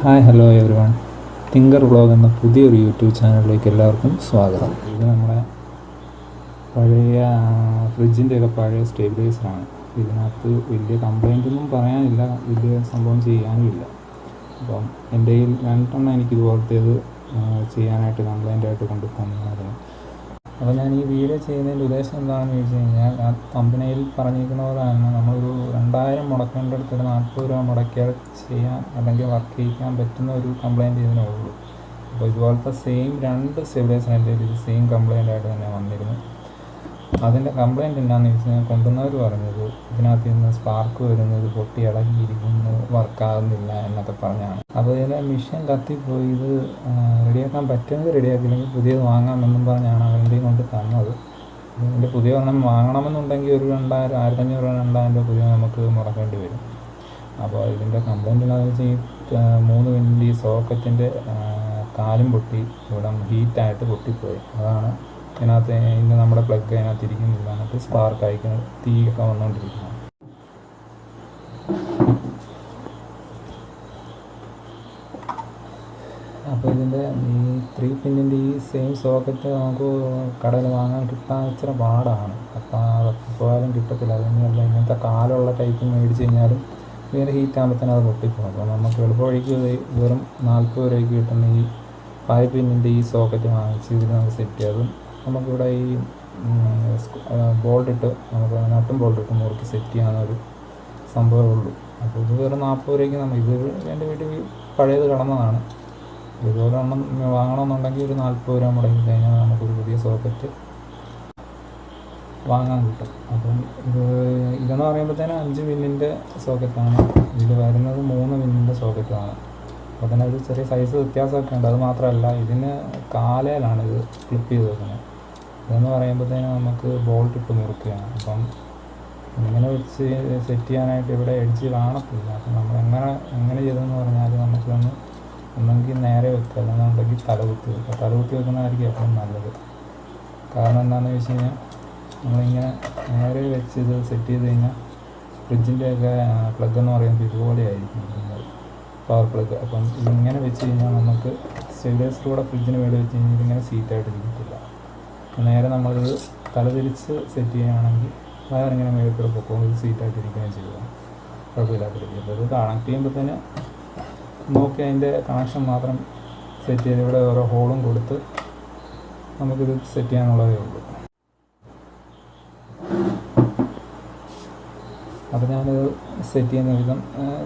Hi hello every one. Thinker vlog എന്ന പുതിയൊരു YouTube ചാനലിലേക്ക് എല്ലാവർക്കും സ്വാഗതം. ഇത് നമ്മുടെ പഴയ ഫ്രിഡ്ജിൻ്റെയൊക്കെ പഴയ സ്റ്റെബിലൈസറാണ്. ഇതിനകത്ത് വലിയ കംപ്ലൈൻറ്റൊന്നും പറയാനില്ല, വലിയ സംഭവം ചെയ്യാനുമില്ല. അപ്പം എൻ്റെ കയ്യിൽ രണ്ടെണ്ണം എനിക്കിതുപോലത്തേത് ചെയ്യാനായിട്ട് കംപ്ലൈൻ്റായിട്ട് കൊണ്ടുപോകുന്നതായിരുന്നു. അപ്പോൾ ഞാൻ ഈ വീഡിയോ ചെയ്യുന്നതിൻ്റെ ഉദ്ദേശം എന്താണെന്ന് ചോദിച്ചു കഴിഞ്ഞാൽ, ആ തമ്പനയിൽ പറഞ്ഞിരിക്കുന്ന പോലെ തന്നെ നമ്മളൊരു 2000 മുടക്കേണ്ട അടുത്ത് ഒരു 40 രൂപ മുടക്കിയാൽ ചെയ്യാൻ അല്ലെങ്കിൽ വർക്ക് ചെയ്യിക്കാൻ പറ്റുന്ന ഒരു കംപ്ലയിൻറ്റ് ഇതിനുള്ളൂ. അപ്പോൾ ഇതുപോലത്തെ സെയിം 2 സ്റ്റെബിലൈസർ എൻ്റെ ഇത് സെയിം കംപ്ലയിൻ്റായിട്ട് തന്നെ വന്നിരുന്നു. അതിൻ്റെ കംപ്ലയിൻറ്റ് എന്താണെന്ന് ചോദിച്ചു കഴിഞ്ഞാൽ, കൊണ്ടുവന്നവർ പറഞ്ഞത് ഇതിനകത്ത് നിന്ന് സ്പാർക്ക് വരുന്നത് പൊട്ടി ഇളകിയിരിക്കുന്നു, വർക്കാകുന്നില്ല എന്നൊക്കെ പറഞ്ഞാണ്. അപ്പോൾ ഇതിലെ മെഷീൻ കത്തിപ്പോയി, ഇത് റെഡിയാക്കാൻ പറ്റുന്നത് റെഡിയാക്കില്ലെങ്കിൽ പുതിയത് വാങ്ങാമെന്നും പറഞ്ഞാണ് അവരെന്തെയും കൊണ്ട് തന്നത്. ഇതിൻ്റെ പുതിയ ഒരെണ്ണം വാങ്ങണമെന്നുണ്ടെങ്കിൽ ഒരു 2000, 1500 രൂപ 2000 രൂപ പുതിയ നമുക്ക് മുടക്കേണ്ടി വരും. അപ്പോൾ ഇതിൻ്റെ കംപ്ലയിൻ്റ് എന്താണെന്ന് വെച്ചാൽ, ഈ 3 പിന്നിൻ്റെ ഈ സോക്കറ്റിൻ്റെ കാലും പൊട്ടി ഇവിടെ ഹീറ്റായിട്ട് പൊട്ടിപ്പോയി. അതാണ് ഇതിനകത്ത് ഇന്ന് നമ്മുടെ പ്ലഗ് അതിനകത്ത് ഇരിക്കുന്നില്ല, എന്നിട്ട് സ്പാർക്ക് അയക്കുന്നത്, തീയൊക്കെ വന്നുകൊണ്ടിരിക്കുന്നത്. അപ്പോൾ ഇതിൻ്റെ ഈ 3 പിന്നിൻ്റെ ഈ സെയിം സോക്കറ്റ് നമുക്ക് കടയിൽ വാങ്ങാൻ കിട്ടാൻ ഇച്ചിരി പാടാണ്. അപ്പോൾ പോയാലും കിട്ടത്തില്ല. അതുതന്നെയല്ല, ഇങ്ങനത്തെ കാലുള്ള ടൈപ്പ് മേടിച്ച് കഴിഞ്ഞാലും വേറെ ഹീറ്റാകുമ്പോഴത്തേനും അത് പൊട്ടിപ്പോകും. അപ്പോൾ നമുക്ക് എളുപ്പ വഴിക്ക് വെറും 40 രൂപയ്ക്ക് കിട്ടുന്ന ഈ 5 പിന്നിൻ്റെ ഈ സോക്കറ്റ് വാങ്ങിച്ച് ഇതിൽ നമുക്ക് സെറ്റ് ചെയ്യാം. നമുക്കിവിടെ ഈ ബോൾട്ടിട്ട് നമുക്ക് നട്ടും ബോൾട്ടിട്ട് മുറുക്കി സെറ്റ് ചെയ്യാവുന്നൊരു സംഭവമേ ഉള്ളൂ. അപ്പോൾ ഇത് വെറും 40 രൂപയ്ക്ക് ഇത് എൻ്റെ വീട്ടിൽ പഴയത് കിടന്നതാണ്. ഇതുപോലെ ഒന്നും വാങ്ങണമെന്നുണ്ടെങ്കിൽ ഒരു 40 രൂപ മുടങ്ങി കഴിഞ്ഞാൽ നമുക്കൊരു പുതിയ സോക്കറ്റ് വാങ്ങാൻ കിട്ടും. അപ്പം ഇതെന്ന് പറയുമ്പോഴത്തേനും 5 പിന്നിൻ്റെ സോക്കറ്റാണ്. ഇതിൽ വരുന്നത് 3 പിന്നിൻ്റെ സോക്കറ്റാണ്. അപ്പോൾ തന്നെ ഒരു ചെറിയ സൈസ് വ്യത്യാസമൊക്കെ ഉണ്ട്. അത് മാത്രമല്ല, ഇതിന് കാലയിലാണ് ഇത് ക്ലിപ്പ് ചെയ്ത് വെക്കുന്നത്. ഇതെന്ന് പറയുമ്പോഴത്തേനും നമുക്ക് ബോൾട്ട് ഇട്ട് മുറുക്കുകയാണ്. അപ്പം ഇങ്ങനെ വെച്ച് സെറ്റ് ചെയ്യാനായിട്ട് ഇവിടെ എഡ്ജ് കാണത്തില്ല. അപ്പം നമ്മൾ എങ്ങനെ ചെയ്തതെന്ന് പറഞ്ഞാൽ, നമുക്കൊന്ന് ഒന്നെങ്കിൽ നേരെ വെക്കുക, അല്ലെന്നുണ്ടെങ്കിൽ തലകുത്തി വെക്കുക. തലകുത്തി വെക്കുന്നതായിരിക്കും എപ്പോഴും നല്ലത്. കാരണം എന്താണെന്ന് വെച്ച് കഴിഞ്ഞാൽ, നമ്മളിങ്ങനെ നേരെ വെച്ച് ഇത് സെറ്റ് ചെയ്ത് കഴിഞ്ഞാൽ ഫ്രിഡ്ജിൻ്റെയൊക്കെ പ്ലഗ് എന്ന് പറയുമ്പോൾ ഇതുപോലെ ആയിരിക്കും പവർ പ്ലഗ്. അപ്പം ഇതിങ്ങനെ വെച്ച് കഴിഞ്ഞാൽ നമുക്ക് സ്റ്റെബിലൈസർ ഫ്രിഡ്ജിന് വേണ്ടി വെച്ച് കഴിഞ്ഞാൽ ഇതിങ്ങനെ സീറ്റായിട്ട് ഇരിക്കത്തില്ല. നേരെ നമ്മളിത് തലതിരിച്ച് സെറ്റ് ചെയ്യുകയാണെങ്കിൽ വയറിങ്ങനെ മേളിൽ പൊക്കവും ഇത് സീറ്റായിട്ട് ഇരിക്കുകയും ചെയ്യുക, കുഴപ്പമില്ലാത്ത രീതിയിൽ. അപ്പോൾ ഇത് കണക്ട് ചെയ്യുമ്പോൾ തന്നെ നോക്കി അതിൻ്റെ കണക്ഷൻ മാത്രം സെറ്റ് ചെയ്ത് ഇവിടെ ഓരോ ഹോളും കൊടുത്ത് നമുക്കിത് സെറ്റ് ചെയ്യാനുള്ളതേ ഉള്ളൂ. അപ്പോൾ ഞാനിത് സെറ്റ് ചെയ്യുന്ന വിധം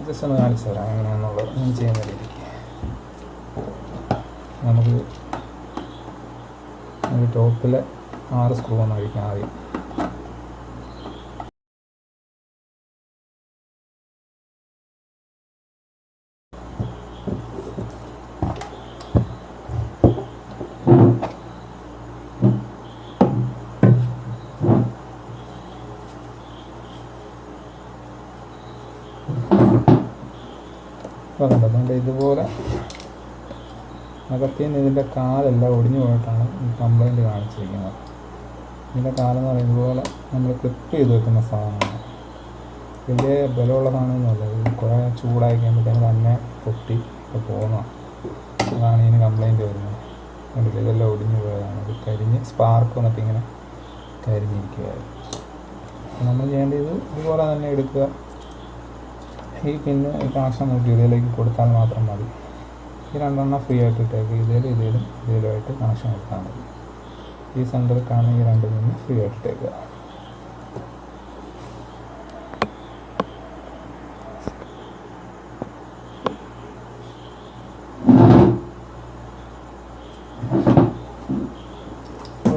ജസ്റ്റ് ഒന്ന് കാണിച്ചു തരാം എങ്ങനെയാണെന്നുള്ളത്. ഞാൻ ചെയ്യുന്ന രീതിക്ക് നമുക്ക് ടോപ്പിലെ 6 സ്ക്രൂ ഒന്ന് അഴിക്കാം ആദ്യം. അപ്പോൾ അതുകൊണ്ട് ഇതുപോലെ അകത്തുനിന്ന് ഇതിൻ്റെ കാലെല്ലാം ഒടിഞ്ഞു പോയിട്ടാണ് ഈ കംപ്ലയിൻറ്റ് കാണിച്ചിരിക്കുന്നത്. ഇതിൻ്റെ കാലെന്ന് പറയുന്നത് ഇതുപോലെ നമ്മൾ ക്ലിപ്പ് ചെയ്ത് വെക്കുന്ന സാധനമാണ്. വലിയ ബലമുള്ള സാധനമൊന്നുമല്ല. ഇത് കുറേ ചൂടായി കഴിയുമ്പോഴത്തേന് തന്നെ പൊട്ടി ഇപ്പോൾ പോകുന്നതാണ്. അതാണ് ഇതിന് കംപ്ലയിൻറ്റ് വരുന്നത്. കണ്ടില്ല, ഇതെല്ലാം ഒടിഞ്ഞു പോയതാണ്. ഇത് കരിഞ്ഞ് സ്പാർക്ക് വന്നിട്ട് ഇങ്ങനെ കരിഞ്ഞിരിക്കുകയായിരുന്നു. നമ്മൾ ചെയ്യേണ്ടത് ഇതുപോലെ തന്നെ എടുക്കുക. ഈ പിന്നെ ഈ കണക്ഷൻ നോക്കി ഇതിലേക്ക് കൊടുത്താൽ മാത്രം മതി. ഈ 2 എണ്ണം ഫ്രീ ആയിട്ട് ഇട്ടേക്ക്. ഇതിലുമായിട്ട് കണക്ഷൻ കൊടുത്താൽ മതി. ഈ സെൻറ്ററിൽ കാണുന്ന ഈ 2 നിന്ന് ഫ്രീ ആയിട്ട് ഇട്ടേക്കുക.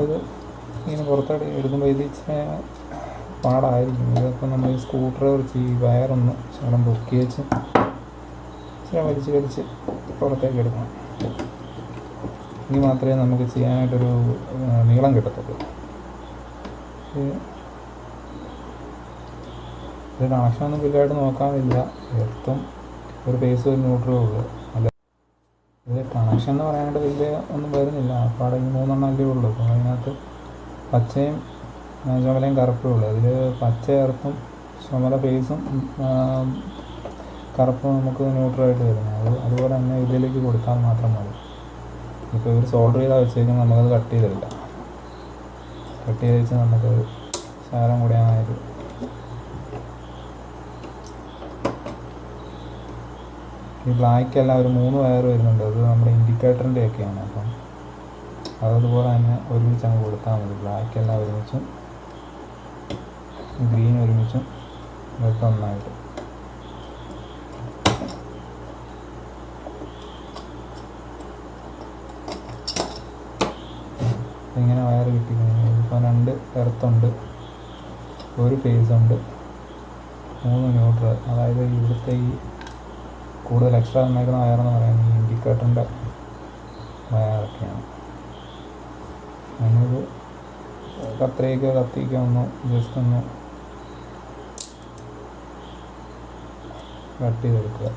ഇത് ഇങ്ങനെ പുറത്തോട്ട് എടുക്കുമ്പോൾ ഇത് പാടായിരിക്കും. ഇതൊക്കെ നമ്മൾ ഈ സ്ക്രൂ ഡ്രൈവർ വയറൊന്ന് ശകലം പൊക്കി വെച്ച് വലിച്ച് പുറത്തേക്ക് എടുക്കണം. എങ്കിൽ മാത്രമേ നമുക്ക് ചെയ്യാനായിട്ടൊരു നീളം കിട്ടത്തുള്ളൂ. ഇത് കണക്ഷനൊന്നും വലുതായിട്ട് നോക്കാനില്ല. എർത്തും ഒരു പേസ് ഒരു ന്യൂട്രലും ഉള്ളൂ. അല്ല, ഇത് കണക്ഷൻ എന്ന് പറയാനായിട്ട് വലിയ ഒന്നും വരുന്നില്ല. അപ്പാടെ ഈ 3 എണ്ണം അല്ലേ ഉള്ളൂ. അപ്പോൾ അതിനകത്ത് പച്ചയും ചുമലയും കറുപ്പേ ഉള്ളൂ. അതിൽ പച്ച എർത്തും ചുമല പേസും കറുപ്പ് നമുക്ക് ന്യൂട്രലായിട്ട് വരുന്നത്. അതുപോലെ തന്നെ ഇതിലേക്ക് കൊടുത്താൽ മാത്രം മതി. ഇപ്പോൾ ഇവർ സോൾഡർ ചെയ്താൽ വെച്ചേക്കുന്നത് നമുക്കത് കട്ട് ചെയ്തില്ല. കട്ട് ചെയ്ത് വെച്ച് നമുക്ക് ശകലം കൂടിയായത് ഈ ബ്ലാക്കെല്ലാം ഒരു 3 വയർ വരുന്നുണ്ട്. അത് നമ്മുടെ ഇൻഡിക്കേറ്ററിൻ്റെ ഒക്കെയാണ്. അപ്പം അതുപോലെ തന്നെ ഒരുമിച്ച് അങ്ങ് കൊടുത്താൽ മതി. ബ്ലാക്കെല്ലാം ഒരുമിച്ചും ഗ്രീൻ ഒരുമിച്ചും ഇതൊക്കെ ഒന്നായിട്ട്. ഇങ്ങനെ വയർ കിട്ടിക്കഴിഞ്ഞാൽ ഇപ്പോൾ 2 എർത്തുണ്ട്, ഒരു ഫേസ് ഉണ്ട്, 3 ന്യൂട്രൽ. അതായത് ഇവിടുത്തെ ഈ കൂടുതൽ എക്സ്ട്രാ തന്നേക്കുന്ന വയറെന്ന് പറയുന്നത് ഈ ഇൻഡിക്കേറ്ററിൻ്റെ വയറൊക്കെയാണ്. നമ്മളൊരു കത്തിക്ക് ഒന്ന് ജസ്റ്റ് ഒന്ന് കട്ട് ചെയ്തെടുക്കുക.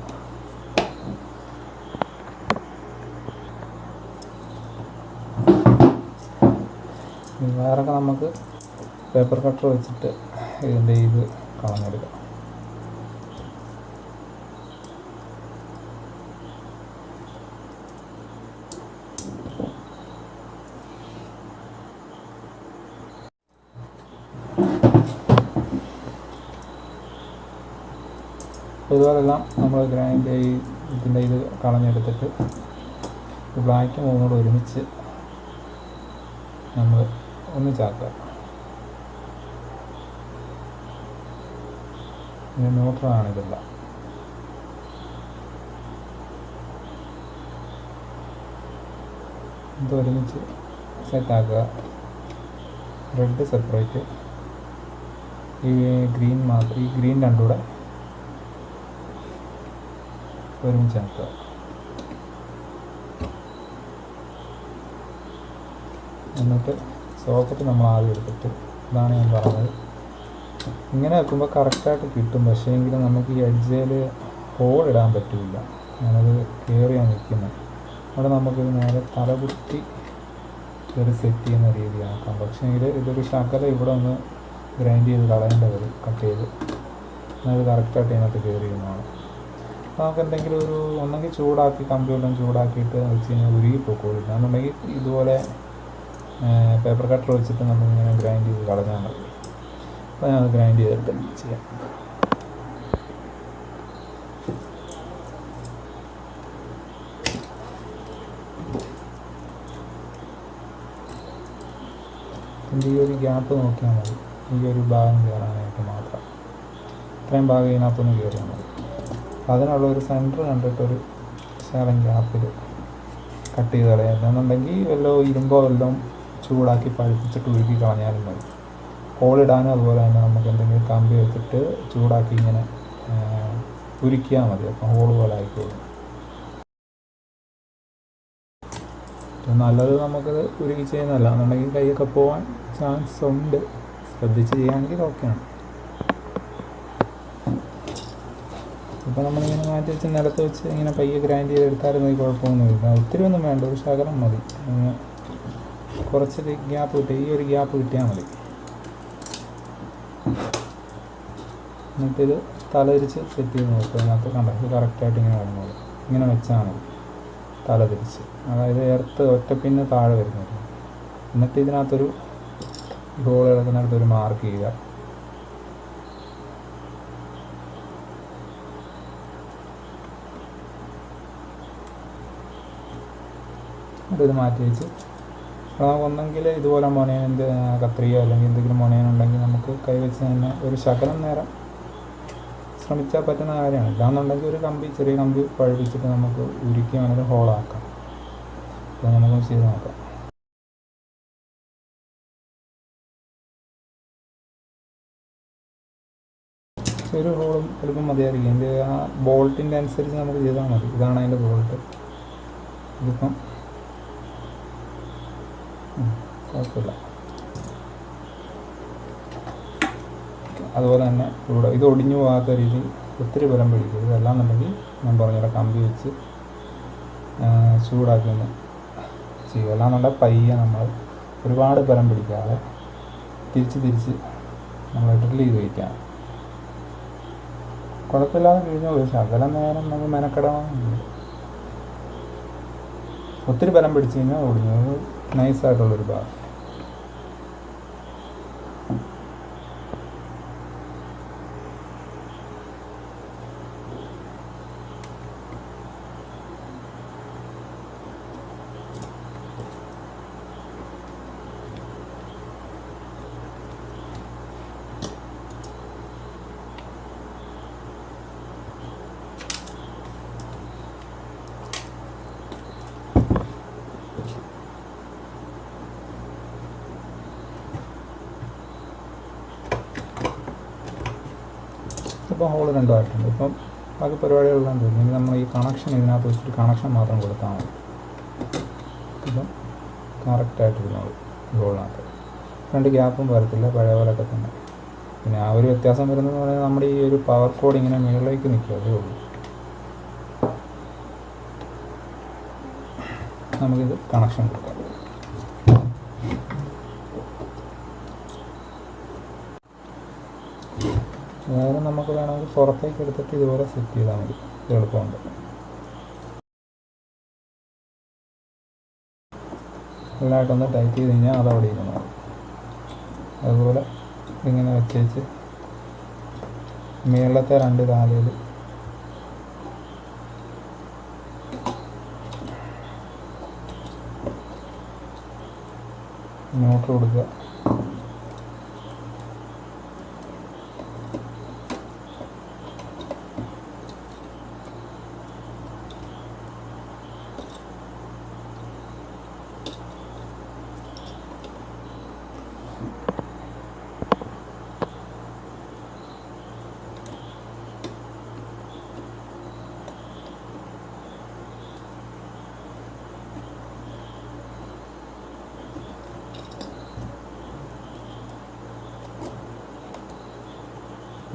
വയറൊക്കെ നമുക്ക് പേപ്പർ കട്ടർ വെച്ചിട്ട് ഇതിൻ്റെ ഇത് കളഞ്ഞെടുക്കാം. ഇതുപോലെല്ലാം നമ്മൾ ഗ്രൈൻഡ് ഇതിൻ്റെ ഇത് കളഞ്ഞെടുത്തിട്ട് ബ്ലാക്ക് മൂന്നോട് ഒരുമിച്ച് നമ്മൾ ഒന്നിച്ചാക്കുക. ഇത് ന്യൂട്രലാണ് ഇതെല്ലാം. ഇത് ഒരുമിച്ച് സെറ്റാക്കുക. റെഡ് സെപ്പറേറ്റ്, ഈ ഗ്രീൻ മാത്രം, ഈ ഗ്രീൻ രണ്ടും കൂടെ ഒരുമിച്ച് ആക്കുക. എന്നിട്ട് സോക്കറ്റ് നമ്മൾ ആദ്യം എടുത്തിട്ട്, ഇതാണ് ഞാൻ പറഞ്ഞത്, ഇങ്ങനെ വെക്കുമ്പോൾ കറക്റ്റായിട്ട് കിട്ടും. പക്ഷേ എങ്കിലും നമുക്ക് ഈ എഡ്ജിൽ ഹോൾ ഇടാൻ പറ്റില്ല. ഞാനത് കയറിയാണ് നിൽക്കുന്നത്. അവിടെ നമുക്കിത് നേരെ തലകുത്തി ഒരു സെറ്റ് ചെയ്യുന്ന രീതിയാക്കാം. പക്ഷേ ഇതൊരു ശകലം ഇവിടെ ഒന്ന് ഗ്രൈൻഡ് ചെയ്ത് കളയേണ്ട വരും, കട്ട് ചെയ്ത്. അത് കറക്റ്റായിട്ട് അതിനകത്ത് കയറി ചെയ്യുന്നതാണ്. അപ്പോൾ നമുക്ക് എന്തെങ്കിലും ഒരു ഒന്നെങ്കിൽ ചൂടാക്കി, കമ്പ്യൂട്ടർ ചൂടാക്കിയിട്ട് വെച്ച് കഴിഞ്ഞാൽ ഉരുകി പോയിക്കോളും. എന്നുണ്ടെങ്കിൽ ഇതുപോലെ പേപ്പർ കട്ടർ വെച്ചിട്ട് നമ്മളിങ്ങനെ ഗ്രൈൻഡ് ചെയ്ത് കളഞ്ഞാൽ മതി. അപ്പോൾ ഞാൻ ഗ്രൈൻഡ് ചെയ്തിട്ട് ചെയ്യാം. ഇതിൻ്റെ ഈ ഒരു ഗ്യാപ്പ് നോക്കിയാൽ മതി. ഈ ഒരു ഭാഗം കയറാനായിട്ട് മാത്രം ഇത്രയും ഭാഗം ഇതിനകത്തൊന്ന് കയറിയാൽ മതി. അതിനുള്ള ഒരു സെൻറ്റർ കണ്ടിട്ടൊരു ശകലം ഗ്യാപ്പിൽ കട്ട് ചെയ്ത് കളയാം. എന്നുണ്ടെങ്കിൽ വല്ലോ ഇരുമ്പോ വല്ലതും ചൂടാക്കി പഴുപ്പിച്ചിട്ട് ഉരുക്കി കളഞ്ഞാലും മതി. ഹോളിടാനും അതുപോലെ തന്നെ നമുക്ക് എന്തെങ്കിലും കമ്പി വെച്ചിട്ട് ചൂടാക്കി ഇങ്ങനെ ഉരുക്കിയാൽ മതി. അപ്പം ഹോള് പോലെ ആയിക്കോളും. നല്ലത് നമുക്കത് ഉരുക്കി ചെയ്യുന്നതല്ല എന്നുണ്ടെങ്കിൽ കൈയൊക്കെ പോകാൻ ചാൻസ് ഉണ്ട്. ശ്രദ്ധിച്ച് ചെയ്യുകയാണെങ്കിൽ ഓക്കെയാണ്. ഇപ്പോൾ നമ്മളിങ്ങനെ മാറ്റി വെച്ച് നിലത്ത് വെച്ച് ഇങ്ങനെ പയ്യെ ഗ്രൈൻഡ് ചെയ്തെടുത്താലും മതി, കുഴപ്പമൊന്നുമില്ല. ഒത്തിരി ഒന്നും വേണ്ട, ഒരു ശകലം മതി. കുറച്ച് ഗ്യാപ്പ് കിട്ടി, ഈ ഒരു ഗ്യാപ്പ് കിട്ടിയാൽ മതി. എന്നിട്ടിത് തലതിരിച്ച് സെറ്റ് ചെയ്ത് നോക്കുക. അതിനകത്ത് കണ്ടോ, ഇത് കറക്റ്റായിട്ട് ഇങ്ങനെ വരുന്നത്. ഇങ്ങനെ വെച്ചാൽ മതി തലതിരിച്ച്. അതായത് എർത്ത് ഒറ്റപ്പിന്ന് താഴെ വരുന്നത്. എന്നിട്ട് ഇതിനകത്തൊരു ഹോൾ കിടക്കുന്നിടത്തൊരു മാർക്ക് ചെയ്യുക. ഇത് മാറ്റി വെച്ച് നമുക്ക് ഒന്നെങ്കിൽ ഇതുപോലെ മൊനേൻ്റെ കത്രിയോ അല്ലെങ്കിൽ എന്തെങ്കിലും മൊനേനുണ്ടെങ്കിൽ നമുക്ക് കൈവച്ച് തന്നെ ഒരു ശകലം നേരം ശ്രമിച്ചാൽ പറ്റുന്ന കാര്യമാണ്. ഇല്ലാന്നുണ്ടെങ്കിൽ ഒരു കമ്പി, ചെറിയ കമ്പി പഴുപ്പിച്ചിട്ട് നമുക്ക് ഉരുക്കി വേണമെങ്കിൽ ഹോളാക്കാം. അപ്പോൾ നമുക്കൊന്ന് ചെയ്ത് നോക്കാം. ഒരു ഹോളും ചിലപ്പം മതിയായിരിക്കും. അതിൻ്റെ ആ ബോൾട്ടിൻ്റെ അനുസരിച്ച് നമുക്ക് ചെയ്താൽ മതി. ഇതാണ് അതിൻ്റെ ബോൾട്ട്. ഇതിപ്പം കുഴപ്പമില്ല. അതുപോലെ തന്നെ ഇവിടെ ഇത് ഒടിഞ്ഞു പോകാത്ത രീതി ഒത്തിരി ബലം പിടിക്കും. ഇതല്ലാന്നുണ്ടെങ്കിൽ ഞാൻ പറഞ്ഞ കമ്പി വെച്ച് ചൂടാക്കി ഒന്ന് ചെയ്യുക. അല്ലാന്നുണ്ടെങ്കിൽ പയ്യെ നമ്മൾ ഒരുപാട് ബലം പിടിക്കാതെ തിരിച്ച് നമ്മൾ ഡ്രിൽ ചെയ്ത് വയ്ക്കാം. കുഴപ്പമില്ലാതെ കഴിഞ്ഞോളൂ. ശകലം നേരം നമ്മൾ മെനക്കെടണമെന്നില്ല. ഒത്തിരി ബലം പിടിച്ച് കഴിഞ്ഞാൽ ഓടിഞ്ഞു. അത് നൈസായിട്ടുള്ളൊരു ബാർ. ഇപ്പം ഹോള് രണ്ടുമായിട്ടുണ്ട്. ഇപ്പം ബാക്കി പരിപാടികളെല്ലാം തോന്നി. ഇനി നമ്മൾ ഈ കണക്ഷൻ ഇതിനകത്ത് വെച്ചിട്ട് കണക്ഷൻ മാത്രം കൊടുത്താൽ മതി. ഇപ്പം കറക്റ്റായിട്ട് ഇരുന്നോളൂ ഹോളിനകത്ത്. രണ്ട് ഗ്യാപ്പും വരത്തില്ല, പഴയ പോലെയൊക്കെ തന്നെ. പിന്നെ ആ ഒരു വ്യത്യാസം വരുന്നതെന്ന് പറഞ്ഞാൽ നമ്മുടെ ഈ ഒരു പവർ കോഡ് ഇങ്ങനെ മുകളിലേക്ക് നിൽക്കും, അതേ ഉള്ളൂ. നമുക്കിത് കണക്ഷൻ കൊടുക്കാം. വേറെ നമുക്ക് വേണമെങ്കിൽ പുറത്തേക്ക് എടുത്തിട്ട് ഇതുപോലെ സെറ്റ് ചെയ്താൽ മതി. എളുപ്പമുണ്ട്. നല്ലതായിട്ടൊന്ന് ടൈറ്റ് ചെയ്ത് കഴിഞ്ഞാൽ അതവിടെ ഇരുന്നു. അതുപോലെ ഇങ്ങനെ വെച്ചേച്ച് മുകളിലത്തെ രണ്ട് കാലയിൽ ന്യൂട്രൽ കൊടുക്കുക.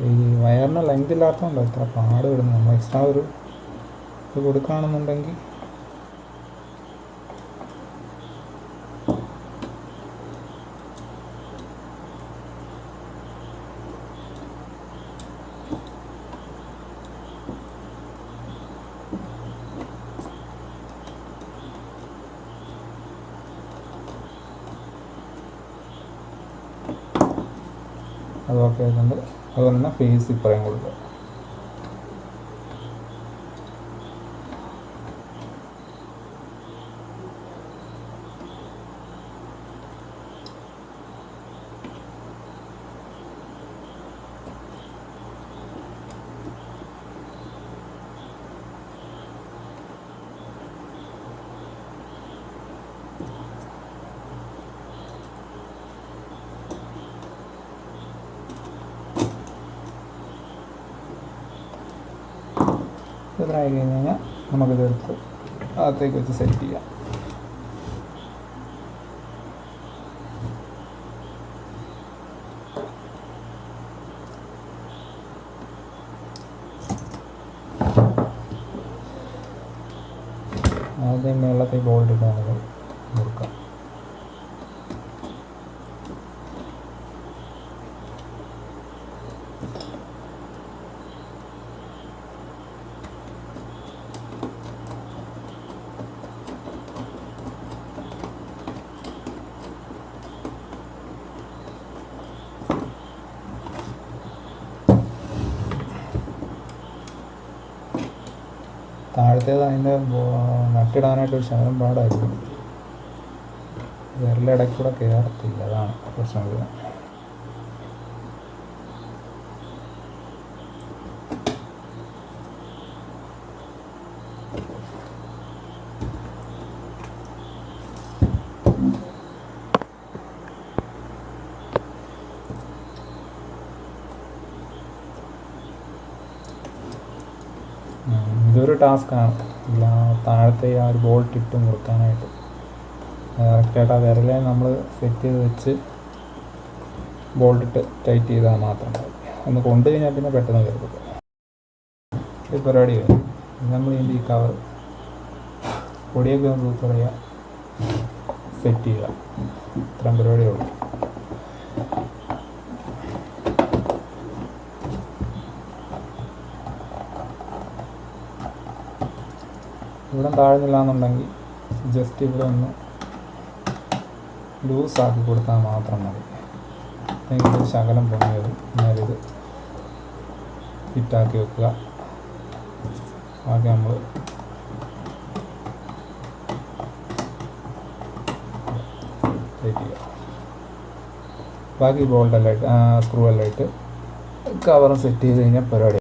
ഈ വയറിന് ലെങ്ത് ഇല്ലാത്തതുകൊണ്ടോ ഇത്ര പാട് വരുന്നത്. നമ്മൾ എക്സ്ട്രാ ഒരു ഇത് കൊടുക്കുകയാണെന്നുണ്ടെങ്കിൽ അതൊക്കെ ആയിട്ടുണ്ട്. അതുപോലെ തന്നെ ഫേസ് ഇപ്പറയും കൊടുക്കുക. ഇതായി കഴിഞ്ഞ് കഴിഞ്ഞാൽ നമുക്കിതെടുത്ത് അകത്തേക്ക് വെച്ച് സെറ്റ് ചെയ്യാം. ആദ്യം വെള്ളത്തിൽ ബോൾട്ട് ഇട്ട് നമുക്ക് കൊടുക്കാം. താഴത്തേത് അതിൻ്റെ നട്ടിടാനായിട്ടൊരു ശകലം പാടായിരിക്കും. വിരലിടയ്ക്കൂടെ കയറത്തില്ല, അതാണ് പ്രശ്നം വരുന്നത്. ഇതൊരു ടാസ്ക്കാണ്. താഴത്തെ ആ ഒരു ബോൾട്ട് ഇട്ട് മുറുക്കാനായിട്ട് കറക്റ്റായിട്ട് ആ വിരലെ നമ്മൾ സെറ്റ് ചെയ്ത് വെച്ച് ബോൾട്ടിട്ട് ടൈറ്റ് ചെയ്താൽ മാത്രം മതി. ഒന്ന് കൊണ്ടു കഴിഞ്ഞാൽ പിന്നെ പെട്ടെന്ന് കയറില്ല. ഈ പരിപാടി കഴിഞ്ഞു. നമ്മൾ ഇതിൻ്റെ ഈ കവർ പൊടിയൊക്കെ ഒന്ന് പറയുക, സെറ്റ് ചെയ്യുക. ഇത്രയും പരിപാടിയേ ഉള്ളൂ. ഇവിടെ താഴ്ന്നില്ല എന്നുണ്ടെങ്കിൽ ജസ്റ്റ് ഇവിടെ ഒന്ന് ലൂസാക്കി കൊടുത്താൽ മാത്രം മതി. എങ്കിൽ ശകലം പൊങ്ങി വരും. എന്നാലിത് ഫിറ്റാക്കി വെക്കുക. ബാക്കി നമ്മൾ സെറ്റ് ചെയ്യുക. ബാക്കി ബോൾട്ടെല്ലാം ഇട്ട് സ്ക്രൂ എല്ലാം ഇട്ട് കവറും സെറ്റ് ചെയ്ത് കഴിഞ്ഞാൽ പരിപാടി.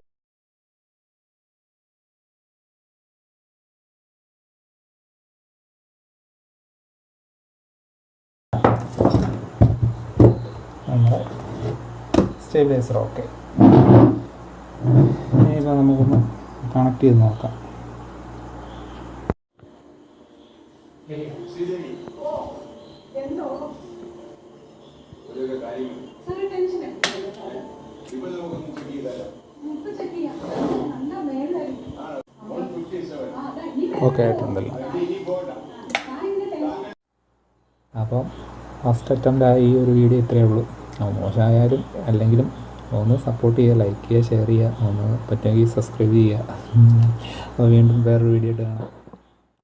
നമ്മുടെ സ്റ്റെബിലൈസർ ഓക്കെ. ഇനിയിപ്പോൾ നമുക്കൊന്ന് കണക്ട് ചെയ്ത് നോക്കാം. ഓക്കെ ആയിട്ടുണ്ടല്ലോ. അപ്പോൾ ഫസ്റ്റ് അറ്റംപ്റ്റ് ആയ ഈ ഒരു വീഡിയോ ഇത്രയേ ഉള്ളൂ. മോശമായാലും അല്ലെങ്കിലും ഒന്ന് സപ്പോർട്ട് ചെയ്യുക, ലൈക്ക് ചെയ്യുക, ഷെയർ ചെയ്യുക, ഒന്ന് പറ്റുമെങ്കിൽ സബ്സ്ക്രൈബ് ചെയ്യുക. അപ്പോൾ വീണ്ടും വേറൊരു വീഡിയോ ആയിട്ട് കാണാം.